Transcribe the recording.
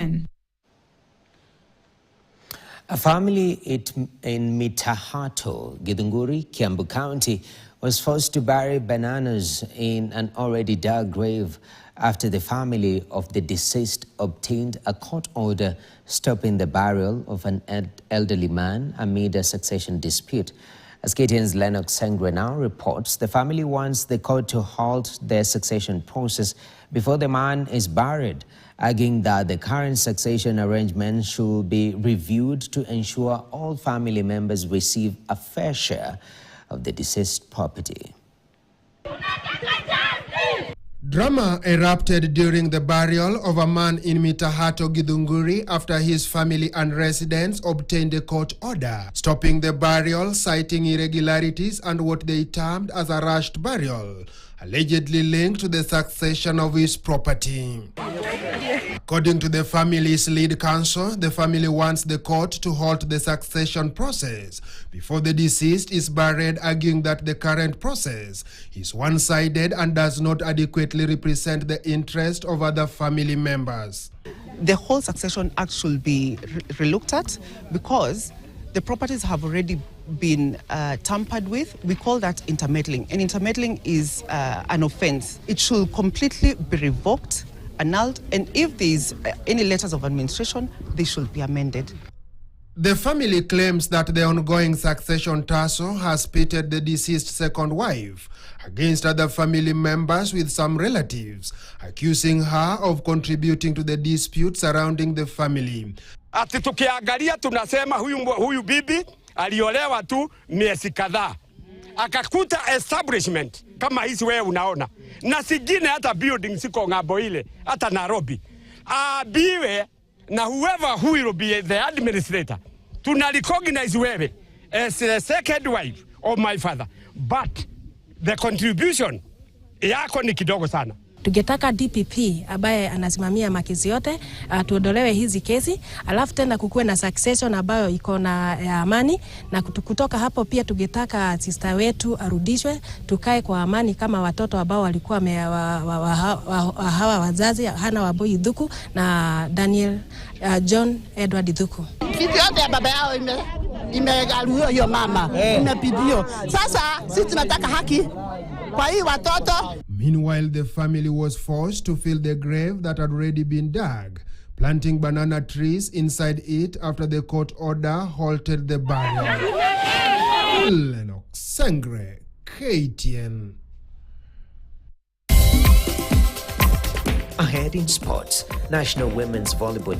A family in Matatu, Githunguri, Kiambu County, was forced to bury bananas in an already dug grave after the family of the deceased obtained a court order stopping the burial of an elderly man amid a succession dispute. As KTN's Lennox Sengre now reports, the family wants the court to halt their succession process before the man is buried, arguing that the current succession arrangement should be reviewed to ensure all family members receive a fair share of the deceased property. Drama erupted during the burial of a man in Matatu, Githunguri, after his family and residents obtained a court order stopping the burial, citing irregularities and what they termed as a rushed burial, allegedly linked to the succession of his property. According to the family's lead counsel, the family wants the court to halt the succession process before the deceased is buried, arguing that the current process is one-sided and does not adequately represent the interest of other family members. The whole succession act should be relooked at because the properties have already been tampered with. We call that intermeddling, and intermeddling is an offense. It should completely be revoked, annulled, and if there is any letters of administration, they should be amended. The family claims that the ongoing succession tussle has pitted the deceased second wife against other family members, with some relatives accusing her of contributing to the dispute surrounding the family. Ati tukiangalia tunasema huyu bibi aliolewa tu miezi kadhaa, akakuta establishment kama hizi wewe unaona, na singine hata building siko ng'ambo ile hata Nairobi, abiwe na whoever who will be the administrator, tuna recognize wewe as the second wife of my father, but the contribution yako ni kidogo sana. Tungetaka DPP ambaye anasimamia makizi yote tuondolewe hizi kesi, alafu tena kukuwe na succession ambayo iko na amani, na kutoka hapo pia tungetaka sister wetu arudishwe, tukae kwa amani kama watoto ambao walikuwa hawa wazazi, Hana Wambui Thuku na Daniel John Edward Thuku. Kitu yote ya baba yao imegaluliwa hiyo mama, imepidio. Sasa sisi tunataka haki kwa hii watoto. Meanwhile, the family was forced to fill the grave that had already been dug, planting banana trees inside it after the court order halted the burial. Lennox Sengre, KTN. Ahead in sports, National Women's Volleyball